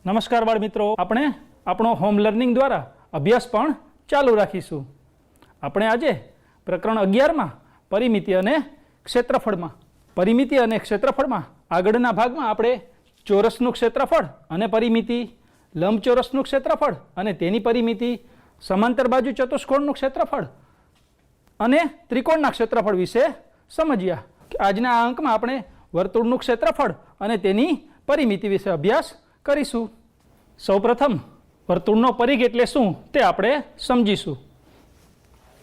નમસ્કાર બાળ મિત્રો, આપણે આપણો હોમ લર્નિંગ દ્વારા અભ્યાસ પણ ચાલુ રાખીશું. આપણે આજે પ્રકરણ 11માં પરિમિતિ અને ક્ષેત્રફળમાં આગળના ભાગમાં આપણે ચોરસનું ક્ષેત્રફળ અને પરિમિતિ, લંબચોરસનું ક્ષેત્રફળ અને તેની પરિમિતિ, સમાંતર બાજુ ચતુષ્કોણનું ક્ષેત્રફળ અને ત્રિકોણના ક્ષેત્રફળ વિશે સમજ્યા. આજના આ અંકમાં આપણે વર્તુળનું ક્ષેત્રફળ અને તેની પરિમિતિ વિશે અભ્યાસ કરીશું. સૌપ્રથમ વર્તુળનો પરિઘ એટલે શું તે આપણે સમજીશું.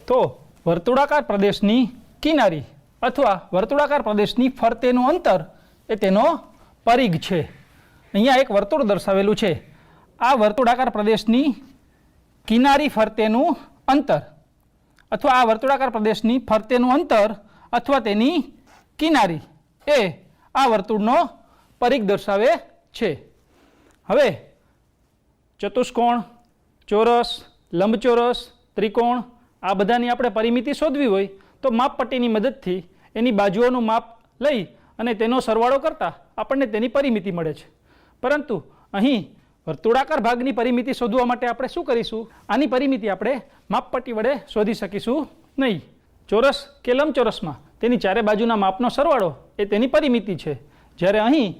તો વર્તુળાકાર પ્રદેશની કિનારી અથવા વર્તુળાકાર પ્રદેશની ફરતેનું અંતર એ તેનો પરિઘ છે. અહીંયા એક વર્તુળ દર્શાવેલું છે. આ વર્તુળાકાર પ્રદેશની કિનારી ફરતેનું અંતર અથવા આ વર્તુળાકાર પ્રદેશની ફરતેનું અંતર અથવા તેની કિનારી એ આ વર્તુળનો પરિઘ દર્શાવે છે. હવે ચતુષ્કોણ, ચોરસ, લંબચોરસ, ત્રિકોણ આ બધાની આપણે પરિમિતિ શોધવી હોય તો માપપટ્ટીની મદદથી એની બાજુઓનું માપ લઈ અને તેનો સરવાળો કરતાં આપણને તેની પરિમિતિ મળે છે. પરંતુ અહીં વર્તુળાકાર ભાગની પરિમિતિ શોધવા માટે આપણે શું કરીશું? આની પરિમિતિ આપણે માપપટ્ટી વડે શોધી શકીશું નહીં. ચોરસ કે લંબચોરસમાં તેની ચારે બાજુના માપનો સરવાળો એ તેની પરિમિતિ છે, જ્યારે અહીં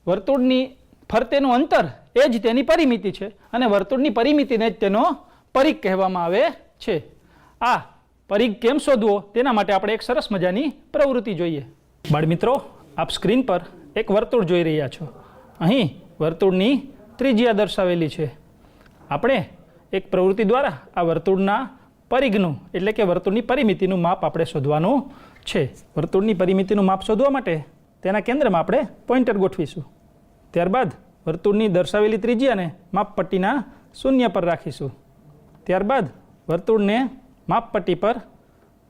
વર્તુળની ફરતેનું અંતર એ જ તેની પરિમિતિ છે અને વર્તુળની પરિમિતિને જ તેનો પરિઘ કહેવામાં આવે છે. આ પરિઘ કેમ શોધવો તેના માટે આપણે એક સરસ મજાની પ્રવૃત્તિ જોઈએ. બાળમિત્રો, આપ સ્ક્રીન પર એક વર્તુળ જોઈ રહ્યા છો. અહીં વર્તુળની ત્રિજ્યા દર્શાવેલી છે. આપણે એક પ્રવૃત્તિ દ્વારા આ વર્તુળના પરિઘનું એટલે કે વર્તુળની પરિમિતિનું માપ આપણે શોધવાનું છે. વર્તુળની પરિમિતિનું માપ શોધવા માટે તેના કેન્દ્રમાં આપણે પોઇન્ટર ગોઠવીશું. ત્યારબાદ વર્તુળની દર્શાવેલી ત્રિજ્યાને માપપટ્ટીના શૂન્ય પર રાખીશું. ત્યારબાદ વર્તુળને માપપટ્ટી પર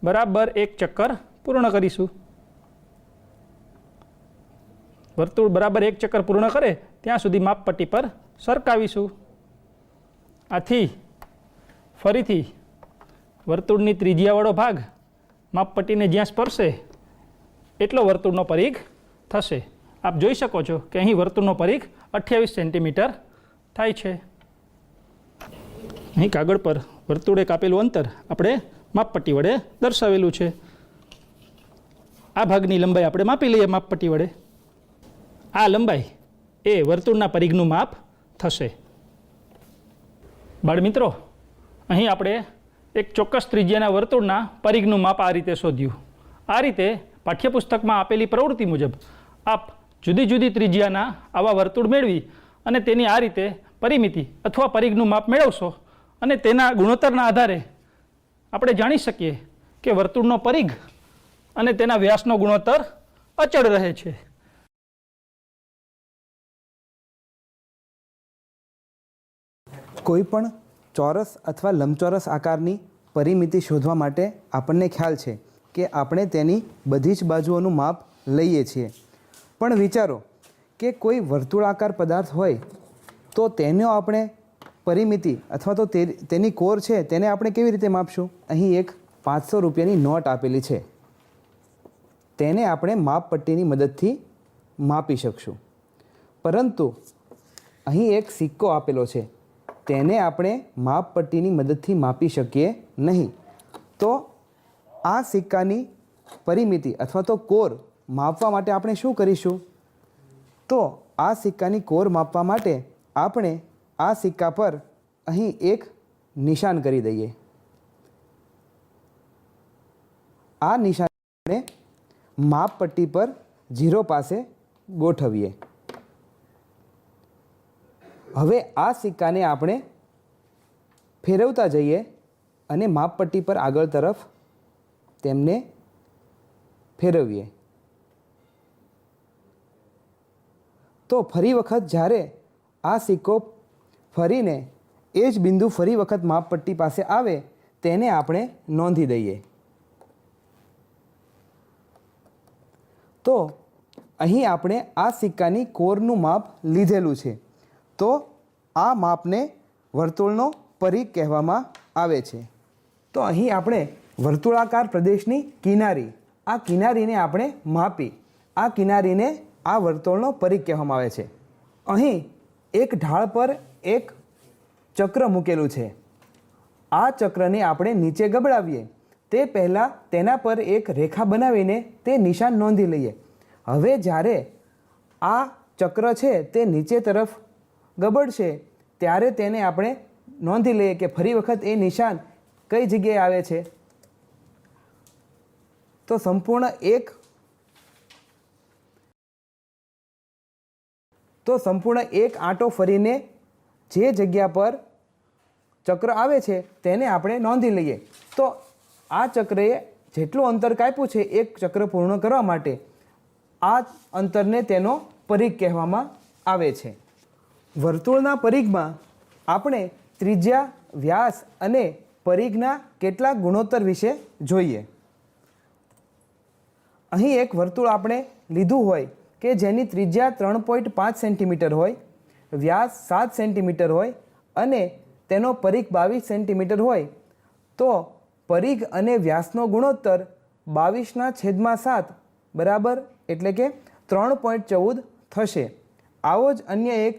બરાબર એક ચક્કર પૂર્ણ કરીશું. વર્તુળ બરાબર એક ચક્કર પૂર્ણ કરે ત્યાં સુધી માપપટ્ટી પર સરકાવીશું. આથી ફરીથી વર્તુળની ત્રિજ્યાવાળો ભાગ માપપટ્ટીને જ્યાં સ્પર્શે એટલો વર્તુળનો પરિઘ થશે. આપ જોઈ શકો છો કે અહીં વર્તુળનો પરિઘ 28 સેન્ટીમીટર થાય છે. અહીં કાગળ પર વર્તુળે કાપેલું અંતર આપણે માપપટ્ટી વડે દર્શાવેલું છે. આ ભાગની લંબાઈ આપણે માપી લઈએ માપપટ્ટી વડે. આ લંબાઈ એ વર્તુળના પરિઘનું માપ થશે. બાળમિત્રો, અહીં આપણે એક ચોક્કસ ત્રિજ્યાના વર્તુળના પરિઘનું માપ આ રીતે શોધ્યું. આ રીતે પાઠ્યપુસ્તકમાં આપેલી પ્રવૃત્તિ મુજબ આપ જુદી જુદી ત્રિજ્યાના આવા વર્તુળ મેળવી અને તેની આ રીતે પરિમિતિ અથવા પરિઘનું માપ મેળવશો અને તેના ગુણોત્તરના આધારે આપણે જાણી શકીએ કે વર્તુળનો પરિઘ અને તેના વ્યાસનો ગુણોત્તર અચળ રહે છે. કોઈ પણ ચોરસ અથવા લંબચોરસ આકારની પરિમિતિ શોધવા માટે આપણને ખ્યાલ છે કે આપણે તેની બધી જ બાજુઓનું માપ લઈએ છીએ. પણ વિચારો કે કોઈ વર્તુળાકાર પદાર્થ હોય તો તેનો આપણે પરિમિતિ અથવા તો તેની કોર છે તેને આપણે કેવી રીતે માપશું? અહીં એક 500 રૂપિયાની નોટ આપેલી છે, તેને આપણે માપપટ્ટીની મદદથી માપી શકશું. પરંતુ અહીં એક સિક્કો આપેલો છે, તેને આપણે માપપટ્ટીની મદદથી માપી શકીએ નહીં. તો આ સિક્કાની પરિમિતિ અથવા તો કોર માપવા માટે આપણે શું કરીશું? તો આ સિક્કાની કોર માપવા માટે આપણે આ સિક્કા પર અહીં એક નિશાન કરી દઈએ. આ નિશાનને માપપટ્ટી પર 0 પાસે ગોઠવીએ. હવે આ સિક્કાને આપણે ફેરવતા જઈએ અને માપપટ્ટી પર આગળ તરફ તેમને ફેરવીએ. તો ફરી વખત જ્યારે આ સિક્કો ફરીને એ જ બિંદુ ફરી વખત માપપટ્ટી પાસે આવે તેને આપણે નોંધી દઈએ. તો અહીં આપણે આ સિક્કાની કોરનું માપ લીધેલું છે. તો આ માપને વર્તુળનો પરિઘ કહેવામાં આવે છે. તો અહીં આપણે વર્તુળાકાર પ્રદેશની કિનારી, આ કિનારીને આપણે માપી. આ કિનારીને આ વર્તુળનો પરિઘ કહેવામાં આવે છે. અહીં એક ઢાળ પર એક ચક્ર મૂકેલું છે. આ ચક્રને આપણે નીચે ગબડાવીએ તે પહેલાં તેના પર એક રેખા બનાવીને તે નિશાન નોંધી લઈએ. હવે જ્યારે આ ચક્ર છે તે નીચે તરફ ગબડશે ત્યારે તેને આપણે નોંધી લઈએ કે ફરી વખત એ નિશાન કઈ જગ્યાએ આવે છે. તો સંપૂર્ણ એક આંટો ફરીને જે જગ્યા પર ચક્ર આવે છે તેને આપણે નોંધી લઈએ. તો આ ચક્રએ જેટલું અંતર કાપ્યું છે એક ચક્ર પૂર્ણ કરવા માટે આ અંતરને તેનો પરિઘ કહેવામાં આવે છે. વર્તુળના પરિઘમાં આપણે ત્રિજ્યા, વ્યાસ અને પરિઘના કેટલાક ગુણોત્તર વિશે જોઈએ. અહીં એક વર્તુળ આપણે લીધું હોય કે જેની ત્રિજ્યા 3.5 સેન્ટીમીટર હોય, વ્યાસ 7 સેન્ટીમીટર હોય અને તેનો પરિઘ 22 સેન્ટીમીટર હોય તો પરિઘ અને વ્યાસનો ગુણોત્તર 22/7 બરાબર એટલે કે 3.14 થશે. આવો જ અન્ય એક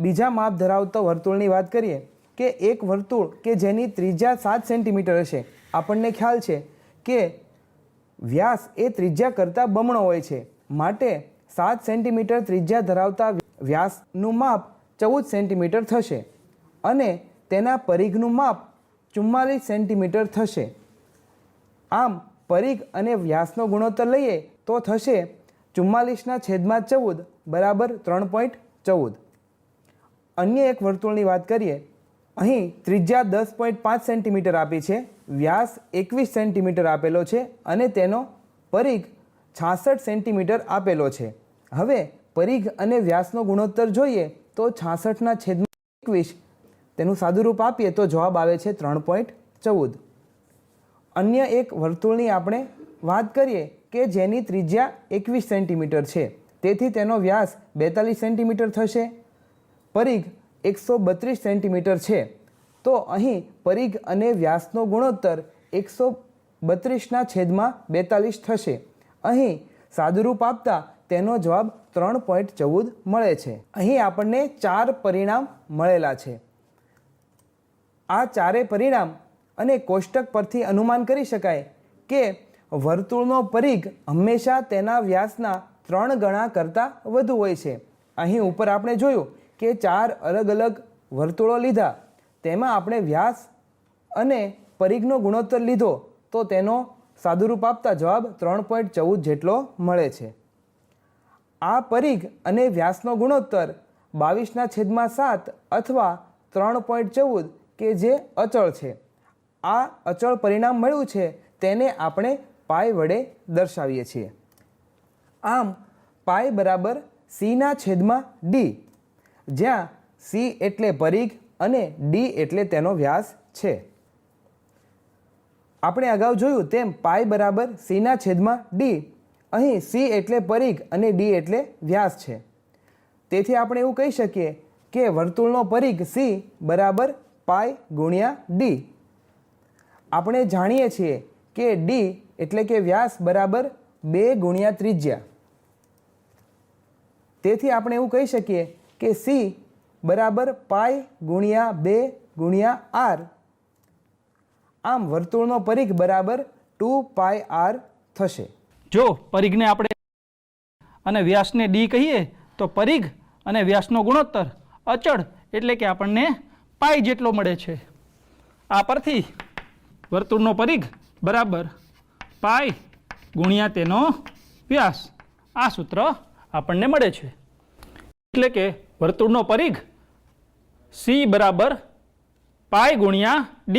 બીજા માપ ધરાવતો વર્તુળની વાત કરીએ કે એક વર્તુળ કે જેની ત્રિજ્યા 7 સેન્ટીમીટર હશે. આપણને ખ્યાલ છે કે વ્યાસ એ ત્રિજ્યા કરતાં બમણો હોય છે, માટે 7 સેન્ટીમીટર ત્રિજ્યા ધરાવતા વ્યાસનું માપ 14 સેન્ટીમીટર થશે અને તેના પરિઘનું માપ 44 સેન્ટીમીટર થશે. આમ પરિઘ અને વ્યાસનો ગુણોત્તર લઈએ તો થશે 44/14 બરાબર 3.14. અન્ય એક વર્તુળની વાત કરીએ. અહીં ત્રિજ્યા 10.5 સેન્ટીમીટર આપી છે, વ્યાસ 21 સેન્ટીમીટર આપેલો છે અને તેનો પરિઘ 66 સેન્ટીમીટર આપેલો છે. હવે પરિઘ અને વ્યાસનો ગુણોત્તર જોઈએ તો 66/21 તેનું સાદુરૂપ આપીએ તો જવાબ આવે છે 3.14. અન્ય એક વર્તુળની આપણે વાત કરીએ કે જેની ત્રિજ્યા 21 સેન્ટીમીટર છે, તેથી તેનો વ્યાસ 42 સેન્ટીમીટર થશે, પરિઘ 132 સેન્ટીમીટર છે. તો અહીં પરિઘ અને વ્યાસનો ગુણોત્તર 132/42 થશે. અહીં સાદુરૂપ આપતા તેનો જવાબ 3.14 મળે છે. અહીં આપણને 4 પરિણામ મળેલા છે. આ ચારે પરિણામ અને કોષ્ટક પરથી અનુમાન કરી શકાય કે વર્તુળનો પરિઘ હંમેશા તેના વ્યાસના 3 ગણા કરતાં વધુ હોય છે. અહીં ઉપર આપણે જોયું કે 4 અલગ અલગ વર્તુળો લીધા, તેમાં આપણે વ્યાસ અને પરિઘનો ગુણોત્તર લીધો તો તેનો સાદુરૂપ આપતા જવાબ 3.14 જેટલો મળે છે. આ પરિઘ અને વ્યાસનો ગુણોત્તર 22/7 અથવા 3.14 કે જે અચળ છે. આ અચળ પરિણામ મળ્યું છે તેને આપણે પાઈ વડે દર્શાવીએ છીએ. આમ પાઈ બરાબર c/d, જ્યાં c એટલે પરિઘ અને d એટલે તેનો વ્યાસ છે. આપણે અગાઉ જોયું તેમ પાઈ બરાબર c/d. અહીં c એટલે પરિઘ અને d એટલે વ્યાસ છે. તેથી આપણે એવું કહી શકીએ કે વર્તુળનો પરિઘ c બરાબર પાઈ ગુણ્યા d. આપણે જાણીએ છીએ કે d એટલે કે વ્યાસ બરાબર 2 ગુણ્યા ત્રિજ્યા. તેથી આપણે એવું કહી શકીએ કે c બરાબર પાઈ ગુણ્યા 2 ગુણ્યા r. આમ વર્તુળનો પરિઘ બરાબર 2πr થશે. જો પરિઘને આપણે અને વ્યાસને d કહીએ તો પરિઘ અને વ્યાસનો ગુણોત્તર અચળ એટલે કે આપણને પાઈ જેટલો મળે છે. આ પરથી વર્તુળનો પરિઘ બરાબર પાઈ ગુણ્યા તેનો વ્યાસ, આ સૂત્ર આપણને મળે છે. એટલે કે વર્તુળનો પરિઘ c બરાબર પાઈ ગુણ્યા d.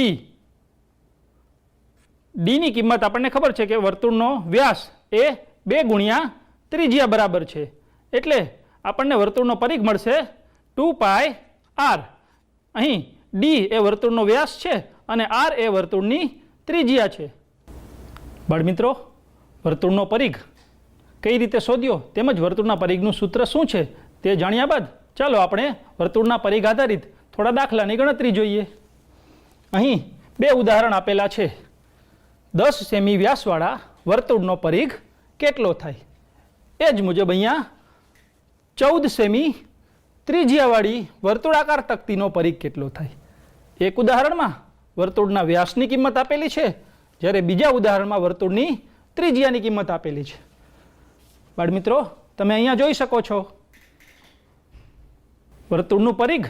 d ની કિંમત આપણને ખબર છે કે વર્તુળનો વ્યાસ એ 2 ગુણ્યા ત્રિજ્યા બરાબર છે, એટલે આપણને વર્તુળનો પરિઘ મળશે 2πr. અહીં d એ વર્તુળનો વ્યાસ છે અને r એ વર્તુળની ત્રિજ્યા છે. બાળમિત્રો, વર્તુળનો પરિઘ કઈ રીતે શોધ્યો તેમજ વર્તુળના પરિઘનું સૂત્ર શું છે તે જાણ્યા બાદ ચાલો આપણે વર્તુળના પરિઘ આધારિત થોડા દાખલાની ગણતરી જોઈએ. અહીં 2 ઉદાહરણ આપેલા છે. 10 સેમી વ્યાસવાળા વર્તુળનો પરિઘ કેટલો થાય? એ જ મુજબ અહીંયા 14 સેમી ત્રિજ્યાવાળી વર્તુળાકાર તકતીનો પરિઘ કેટલો થાય? એક ઉદાહરણમાં વર્તુળના વ્યાસની કિંમત આપેલી છે, જ્યારે બીજા ઉદાહરણમાં વર્તુળની ત્રિજ્યાની કિંમત આપેલી છે. બાળમિત્રો, તમે અહીંયા જોઈ શકો છો વર્તુળનું પરિઘ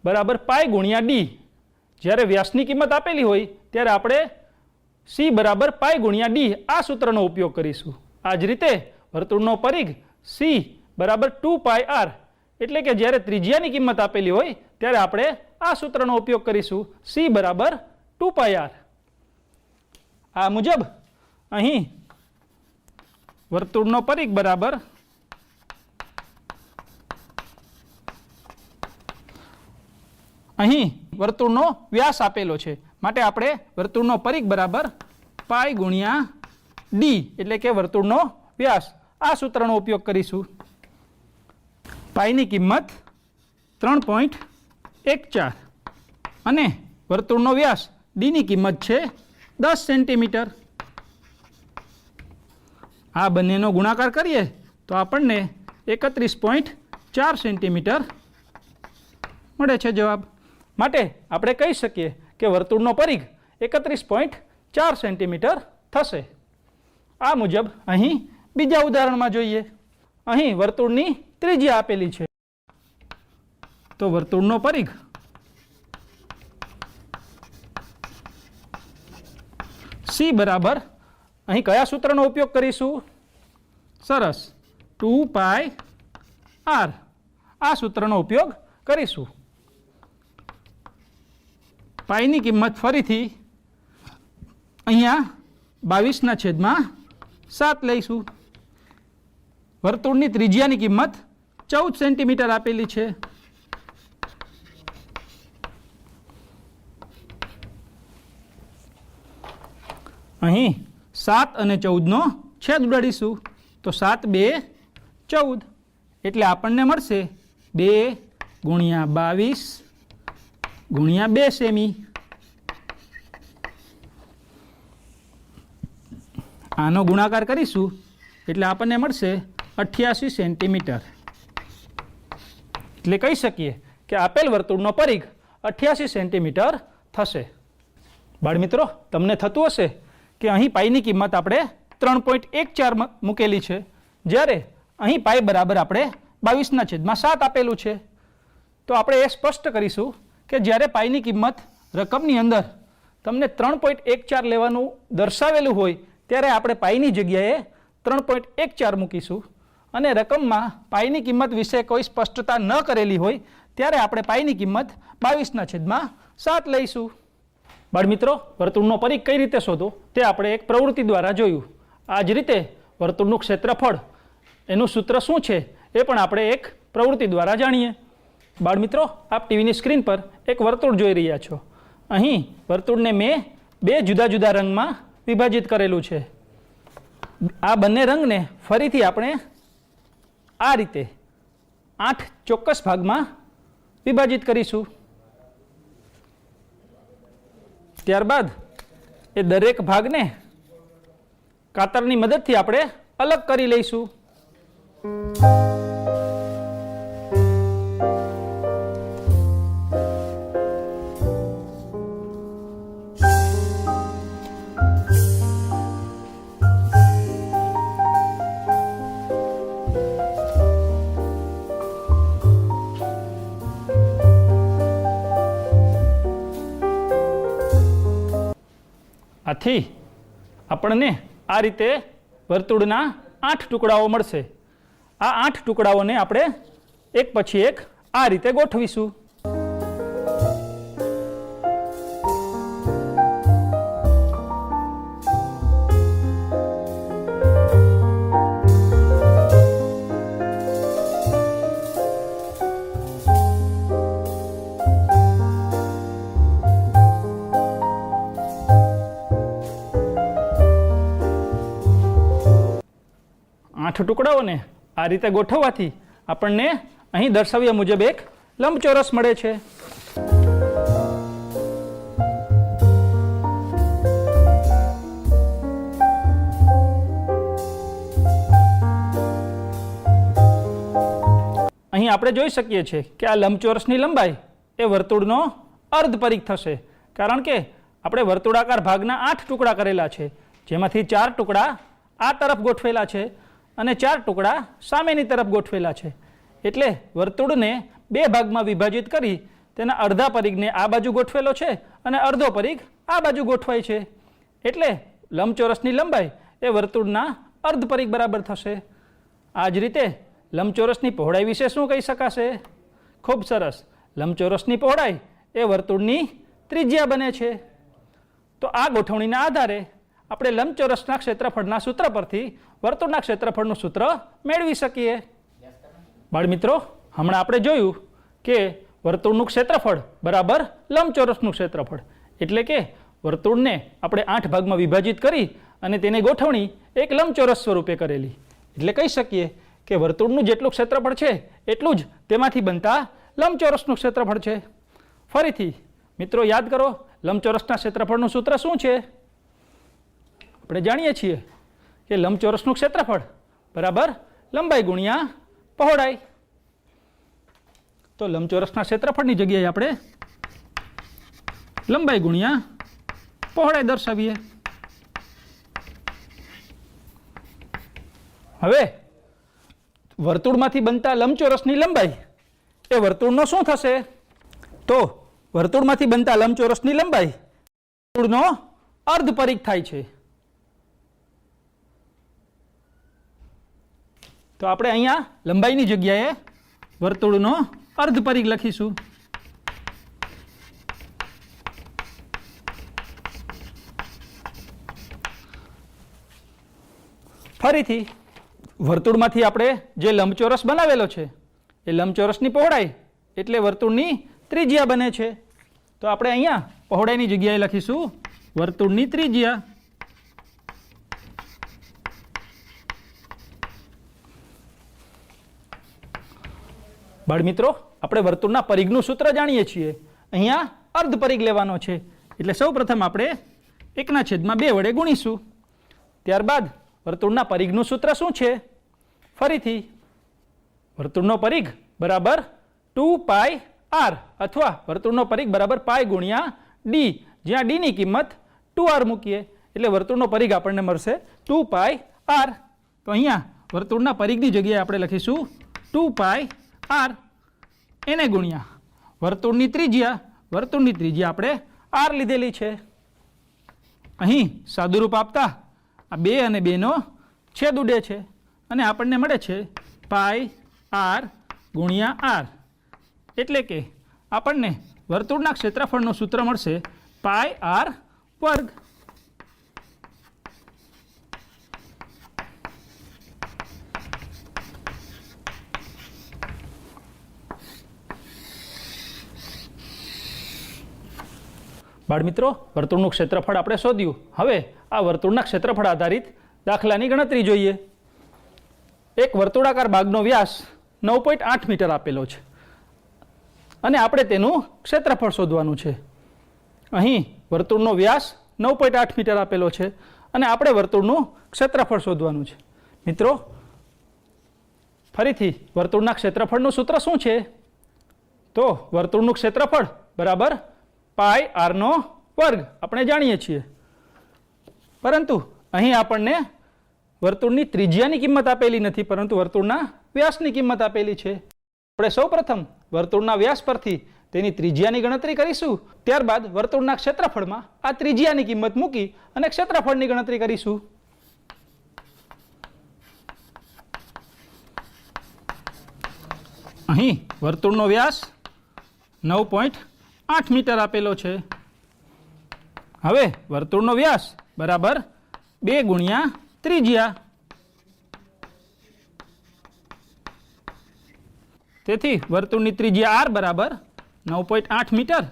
બરાબર પાઈ ગુણ્યા ડી. જ્યારે વ્યાસની કિંમત આપેલી હોય ત્યારે આપણે સી બરાબર પાઈ ગુણ્યા ડી આ સૂત્રનો ઉપયોગ કરીશું. આ જ રીતે વર્તુળનો પરિઘ સી બરાબર 2πr, એટલે કે જ્યારે ત્રિજ્યાની કિંમત આપેલી હોય ત્યારે આપણે આ સૂત્રનો ઉપયોગ કરીશું, સી બરાબર 2πr. આ મુજબ અહીં વર્તુળનો પરિઘ બરાબર અહીં વર્તુળનો વ્યાસ આપેલો છે, માટે આપણે વર્તુળનો પરિઘ બરાબર પાઈ ગુણ્યા ડી એટલે કે વર્તુળનો વ્યાસ આ સૂત્રનો ઉપયોગ કરીશું. પાઈની કિંમત 3.14 અને વર્તુળનો વ્યાસ ડીની કિંમત છે 10 સેન્ટીમીટર. આ બંનેનો ગુણાકાર કરીએ તો આપણને 31.4 સેન્ટીમીટર મળે છે જવાબ. માટે આપણે કહી શકીએ કે વર્તુળનો પરિઘ 31.4 સેન્ટીમીટર થશે. આ મુજબ અહીં બીજા ઉદાહરણમાં જોઈએ. અહીં વર્તુળની ત્રિજ્યા આપેલી છે, તો વર્તુળનો પરિઘ સી બરાબર અહીં કયા સૂત્રનો ઉપયોગ કરીશું? સરસ, 2πr આ સૂત્રનો ઉપયોગ કરીશું. પાઈની કિંમત ફરીથી અહીંયા 22/7 લઈશું. વર્તુળની ત્રિજ્યાની કિંમત 14 સેન્ટીમીટર આપેલી છે. અહીં 7 અને 14નો છેદ ઉડાડીશું, તો 7 2 14 એટલે આપણને મળશે 2 ગુણ્યા 22 ગુણ્યા 2 સેમી. આનો ગુણાકાર કરીશું એટલે આપણને મળશે 88 સેન્ટીમીટર. એટલે કહી શકીએ કે આપેલ વર્તુળનો પરિઘ 88 સેન્ટીમીટર થશે. બાળમિત્રો, તમને થતું હશે કે અહીં પાઈની કિંમત આપણે 3.14 મૂકેલી છે, જ્યારે અહીં પાઈ બરાબર આપણે 22/7 આપેલું છે. તો આપણે એ સ્પષ્ટ કરીશું કે જ્યારે પાઈની કિંમત રકમની અંદર તમને 3.14 લેવાનું દર્શાવેલું હોય ત્યારે આપણે પાઈની જગ્યાએ 3.14 મૂકીશું, અને રકમમાં પાઈની કિંમત વિશે કોઈ સ્પષ્ટતા ન કરેલી હોય ત્યારે આપણે પાઈની કિંમત 22/7 લઈશું. બાળમિત્રો, વર્તુળનો પરિઘ કઈ રીતે શોધો તે આપણે એક પ્રવૃત્તિ દ્વારા જોયું. આ જ રીતે વર્તુળનું ક્ષેત્રફળ એનું સૂત્ર શું છે એ પણ આપણે એક પ્રવૃત્તિ દ્વારા જાણીએ. બાળમિત્રો, આપ ટીવીની સ્ક્રીન પર એક વર્તુળ જોઈ રહ્યા છો. અહીં વર્તુળને મેં 2 જુદા જુદા રંગમાં વિભાજિત કરેલું છે. આ બંને રંગને ફરીથી આપણે આ રીતે 8 ચોક્કસ ભાગમાં વિભાજિત કરીશું. ત્યારબાદ એ દરેક ભાગને કાતરની મદદથી આપણે અલગ કરી લઈશું. આથી આપણને આ રીતે વર્તુળના 8 ટુકડાઓ મળશે. આ 8 ટુકડાઓને આપણે એક પછી એક આ રીતે ગોઠવીશું. ટુકડાઓને આ રીતે ગોઠવવાથી આપણને અહીં દર્શાવ્યા મુજબ એક લંબચોરસ મળે છે. અહીં અહીં આપણે જોઈ શકીએ છીએ કે આ લંબચોરસની લંબાઈ એ વર્તુળનો અર્ધ પરિઘ થશે, કારણ કે આપણે વર્તુળાકાર ભાગના 8 ટુકડા કરેલા છે, જેમાંથી 4 ટુકડા આ તરફ ગોઠવેલા છે અને 4 ટુકડા સામેની તરફ ગોઠવેલા છે. એટલે વર્તુળને 2 ભાગમાં વિભાજિત કરી તેના અડધા પરિઘને આ બાજુ ગોઠવેલો છે અને અડધો પરિઘ આ બાજુ ગોઠવાય છે. એટલે લંબચોરસની લંબાઈ એ વર્તુળના અર્ધ પરિઘ બરાબર થશે. આ જ રીતે લંબચોરસની પહોળાઈ વિશે શું કહી શકાશે? ખૂબ સરસ, લંબચોરસની પહોળાઈ એ વર્તુળની ત્રિજ્યા બને છે. તો આ ગોઠવણીના આધારે આપણે લંબચોરસના ક્ષેત્રફળના સૂત્ર પરથી વર્તુળના ક્ષેત્રફળનું સૂત્ર મેળવી શકીએ. બાળમિત્રો, હમણાં આપણે જોયું કે વર્તુળનું ક્ષેત્રફળ બરાબર લંબચોરસનું ક્ષેત્રફળ, એટલે કે વર્તુળને આપણે 8 ભાગમાં વિભાજિત કરી અને તેની ગોઠવણી એક લંબચોરસ સ્વરૂપે કરેલી. એટલે કહી શકીએ કે વર્તુળનું જેટલું ક્ષેત્રફળ છે એટલું જ તેમાંથી બનતા લંબચોરસનું ક્ષેત્રફળ છે. ફરીથી મિત્રો યાદ કરો, લંબચોરસના ક્ષેત્રફળનું સૂત્ર શું છે? આપણે જાણીએ છીએ કે લંબચોરસનું ક્ષેત્રફળ બરાબર લંબાઈ ગુણ્યા પહોળાઈ. તો લંબચોરસના ક્ષેત્રફળની જગ્યાએ આપણે લંબાઈ ગુણ્યા પહોળાઈ દર્શાવીએ. હવે વર્તુળમાંથી બનતા લંબચોરસની લંબાઈ એ વર્તુળનો શું થશે? તો વર્તુળમાંથી બનતા લંબચોરસની લંબાઈ વર્તુળનો અર્ધ પરિઘ થાય છે. તો આપણે અહીંયા લંબાઈની જગ્યાએ વર્તુળનો અર્ધ પરિઘ લખીશું. ફરીથી વર્તુળમાંથી આપણે જે લંબચોરસ બનાવેલો છે એ લંબચોરસની પહોળાઈ એટલે વર્તુળની ત્રિજ્યા બને છે. તો આપણે અહીંયા પહોળાઈની જગ્યાએ લખીશું વર્તુળની ત્રિજ્યા. બાળમિત્રો, આપણે વર્તુળના પરિઘનું સૂત્ર જાણીએ છીએ. અહીંયા અર્ધ પરિઘ લેવાનો છે, એટલે સૌ પ્રથમ આપણે 1/2 વડે ગુણીશું. ત્યારબાદ વર્તુળના પરિઘનું સૂત્ર શું છે? ફરીથી વર્તુળનો પરિઘ બરાબર 2πr અથવા વર્તુળનો પરિઘ બરાબર પાઈ ગુણ્યા ડી, જ્યાં ડી ની કિંમત 2r મૂકીએ એટલે વર્તુળનો પરિઘ આપણને મળશે 2πr. તો અહીંયા વર્તુળના પરિઘની જગ્યાએ આપણે લખીશું 2πr એને ગુણ્યા વર્તુળની ત્રિજ્યા. વર્તુળની ત્રિજ્યા આપણે r લીધેલી છે. અહીં સાદુરૂપ આપતા આ 2 અને 2 નો છેદ ઉડે છે અને આપણને મળે છે πr ગુણ્યા r. એટલે કે આપણને વર્તુળના ક્ષેત્રફળનું સૂત્ર મળશે πr વર્ગ. બાળમિત્રો, વર્તુળનું ક્ષેત્રફળ આપણે શોધ્યું. હવે આ વર્તુળના ક્ષેત્રફળ આધારિત દાખલાની ગણતરી જોઈએ. એક વર્તુળાકાર ભાગનો વ્યાસ 9.8 મીટર આપેલો છે અને આપણે તેનું ક્ષેત્રફળ શોધવાનું છે. અહીં વર્તુળનો વ્યાસ 9.8 મીટર આપેલો છે અને આપણે વર્તુળનું ક્ષેત્રફળ શોધવાનું છે. મિત્રો, ફરીથી વર્તુળના ક્ષેત્રફળનું સૂત્ર શું છે? તો વર્તુળનું ક્ષેત્રફળ બરાબર πr નો વર્ગ આપણે જાણીએ છીએ, પરંતુ અહીં આપણને વર્તુળની ત્રિજ્યાની કિંમત આપેલી નથી, પરંતુ વર્તુળના વ્યાસની કિંમત આપેલી છે. આપણે સૌ પ્રથમ વર્તુળના વ્યાસ પરથી તેની ત્રિજ્યાની ગણતરી કરીશું, ત્યારબાદ વર્તુળના ક્ષેત્રફળમાં આ ત્રિજ્યાની કિંમત મૂકી અને ક્ષેત્રફળની ગણતરી કરીશું. અહીં વર્તુળનો વ્યાસ 9.8 મીટર આપેલો છે. હવે વર્તુળનો વ્યાસ બરાબર 2 ગુણ્યા ત્રિજ્યા. તેથી વર્તુળની ત્રિજ્યા r બરાબર 9.8 મીટર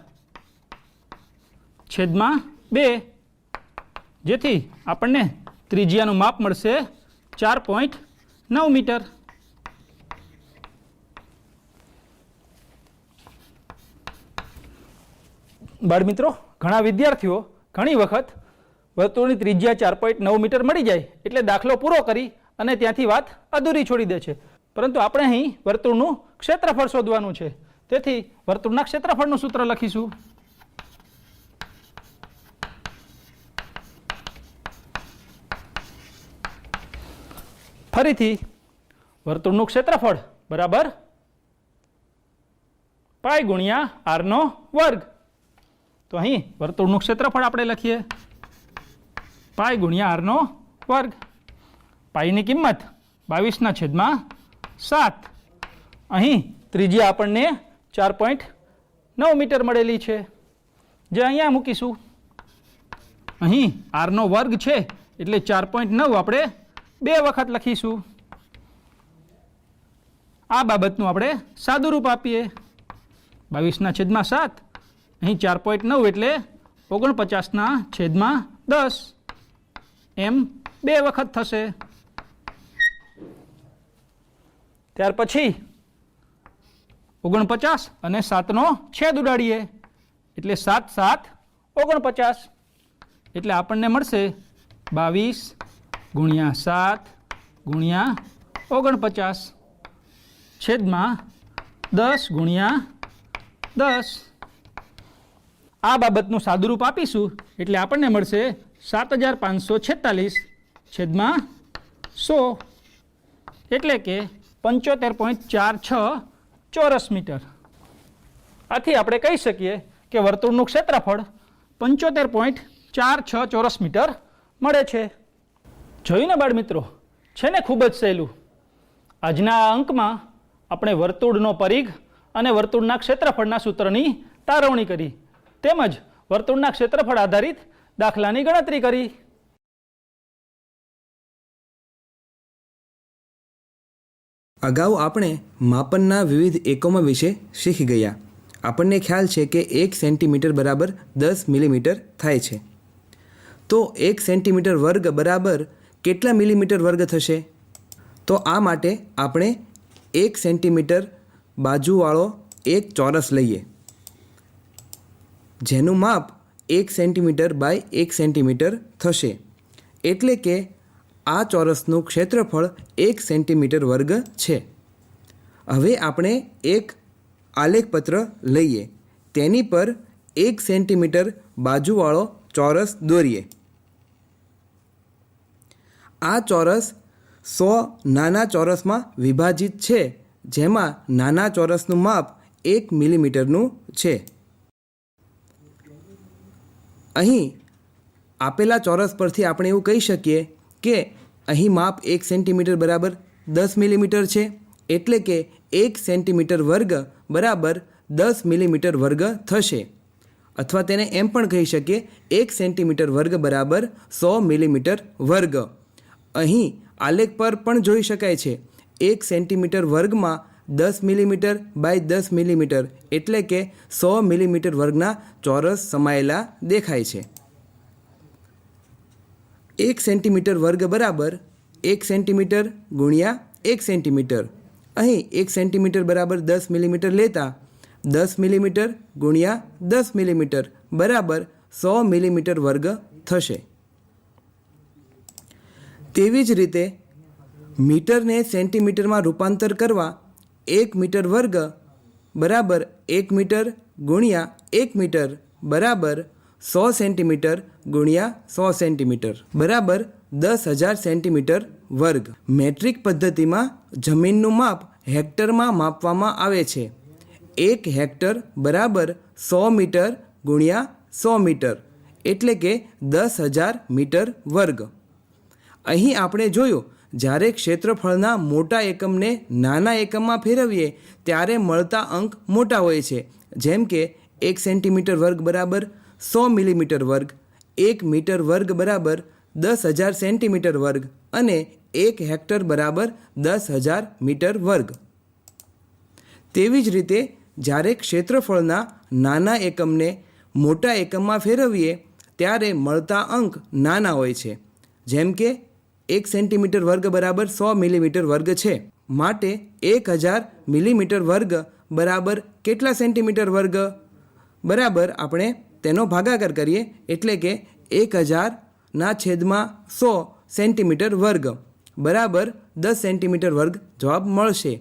છેદમાં 2, જેથી આપણને ત્રિજ્યાનું માપ મળશે 4.9 મીટર. બાળમિત્રો, ઘણા વિદ્યાર્થીઓ ઘણી વખત વર્તુળની ત્રિજ્યા 4.9 મીટર મળી જાય એટલે દાખલો પૂરો કરી અને ત્યાંથી વાત અધૂરી છોડી દે છે. પરંતુ આપણે અહીં વર્તુળનું ક્ષેત્રફળ શોધવાનું છે, તેથી વર્તુળના ક્ષેત્રફળનું સૂત્ર લખીશું. ફરીથી વર્તુળનું ક્ષેત્રફળ બરાબર પાઈ ગુણ્યા આરનો વર્ગ. તો અહીં વર્તુળનું ક્ષેત્રફળ આપણે લખીએ પાઈ ગુણ્યા આરનો વર્ગ. પાઈની કિંમત 22/7. અહીં ત્રિજ્યા આપણને 4.9 મીટર મળેલી છે, જે અહીંયા મૂકીશું. અહીં આરનો વર્ગ છે એટલે 4.9 આપણે 2 વખત લખીશું. આ બાબતનું આપણે સાદું રૂપ આપીએ. 22/7 અહીં 4.9 એટલે 49/10 એમ 2 વખત થશે. ત્યાર પછી 49 અને 7નો છેદ ઉડાડીએ એટલે 7 7 49 એટલે આપણને મળશે 22 ગુણ્યા 7 ગુણ્યા 49 છેદમાં 10 ગુણ્યા 10. આ બાબતનું સાદુરૂપ આપીશું એટલે આપણને મળશે 7546 છેદમાં 100 એટલે કે 75.46 ચોરસ મીટર. આથી આપણે કહી શકીએ કે વર્તુળનું ક્ષેત્રફળ 75.46 ચોરસ મીટર મળે છે. જોયું ને બાળ મિત્રો, છે ને ખૂબ જ સહેલું. આજના આ અંકમાં આપણે વર્તુળનો પરિઘ અને વર્તુળના ક્ષેત્રફળના સૂત્રની તારવણી કરી, તેમજ વર્તુળના ક્ષેત્રફળ આધારિત દાખલાની ગણતરી કરી. અગાઉ આપણે માપનના વિવિધ એકમો વિશે શીખી ગયા. આપણને ખ્યાલ છે કે 1 સેન્ટીમીટર બરાબર 10 મિલીમીટર થાય છે. તો 1 સેન્ટીમીટર વર્ગ બરાબર કેટલા મિલીમીટર વર્ગ થશે? તો આ માટે આપણે 1 સેન્ટીમીટર બાજુવાળો એક ચોરસ લઈએ, જેનું માપ 1 સેન્ટીમીટર બાય 1 સેન્ટીમીટર થશે. એટલે કે આ ચોરસનું ક્ષેત્રફળ 1 સેન્ટીમીટર વર્ગ છે. હવે આપણે એક આલેખપત્ર લઈએ, તેની પર 1 સેન્ટીમીટર બાજુવાળો ચોરસ દોરીએ. આ ચોરસ 100 નાના ચોરસમાં વિભાજિત છે, જેમાં નાના ચોરસનું માપ 1 મિલીમીટરનું છે. અહીં આપેલા ચોરસ પરથી આપણે એવું કહી શકીએ કે અહીં માપ 1 સેન્ટીમીટર બરાબર 10 મિલીમીટર છે, એટલે કે 1 સેન્ટીમીટર વર્ગ બરાબર 10 મિલીમીટર વર્ગ થશે. અથવા તેને એમ પણ કહી શકીએ 1 સેન્ટીમીટર વર્ગ બરાબર 100 મિલીમીટર વર્ગ. અહીં આલેખ પર પણ જોઈ શકાય છે 1 સેન્ટીમીટર વર્ગમાં 10 મિલીમીટર બાય 10 મિલીમીટર એટલે કે 100 મિલીમીટર વર્ગના ચોરસ સમાયેલા દેખાય છે. 1 સેન્ટીમીટર વર્ગ બરાબર 1 સેન્ટીમીટર ગુણ્યા 1 સેન્ટીમીટર. અહીં 1 સેન્ટીમીટર બરાબર 10 મિલીમીટર લેતા 10 મિલીમીટર ગુણ્યા 10 મિલીમીટર બરાબર 100 મિલીમીટર વર્ગ થશે. તેવી જ રીતે મીટરને સેન્ટીમીટરમાં રૂપાંતર કરવા 1 મીટર વર્ગ બરાબર 1 મીટર ગુણ્યા 1 મીટર બરાબર 100 સેન્ટીમીટર ગુણ્યા 100 સેન્ટીમીટર બરાબર 10,000 સેન્ટીમીટર વર્ગ. મેટ્રિક પદ્ધતિમાં જમીનનું માપ હેક્ટરમાં માપવામાં આવે છે. 1 હેક્ટર બરાબર 100 મીટર ગુણ્યા 100 મીટર એટલે કે 10,000 મીટર વર્ગ. અહીં આપણે જોયું, જ્યારે ક્ષેત્રફળના મોટા એકમને નાના એકમમાં ફેરવીએ ત્યારે મળતા અંક મોટા હોય છે. જેમ કે 1 સેન્ટીમીટર વર્ગ બરાબર 100 મિલીમીટર વર્ગ, 1 મીટર વર્ગ બરાબર 10,000 સેન્ટીમીટર વર્ગ અને 1 હેક્ટર બરાબર 10,000 મીટર વર્ગ. તેવી જ રીતે જ્યારે ક્ષેત્રફળના નાના એકમને મોટા એકમમાં ફેરવીએ ત્યારે મળતા અંક નાના હોય છે. જેમ કે 1 સેન્ટીમીટર વર્ગ બરાબર 100 મિલીમીટર વર્ગ છે, માટે 1000 મિલીમીટર વર્ગ બરાબર કેટલા સેન્ટીમીટર વર્ગ? બરાબર આપણે તેનો ભાગાકાર કરીએ એટલે કે 1000 ના છેદમાં 100 સેન્ટીમીટર વર્ગ. બરાબર 10 સેન્ટીમીટર વર્ગ જવાબ મળશે.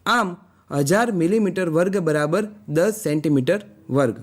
આમ 1000 મિલીમીટર વર્ગ બરાબર 10 સેન્ટીમીટર વર્ગ.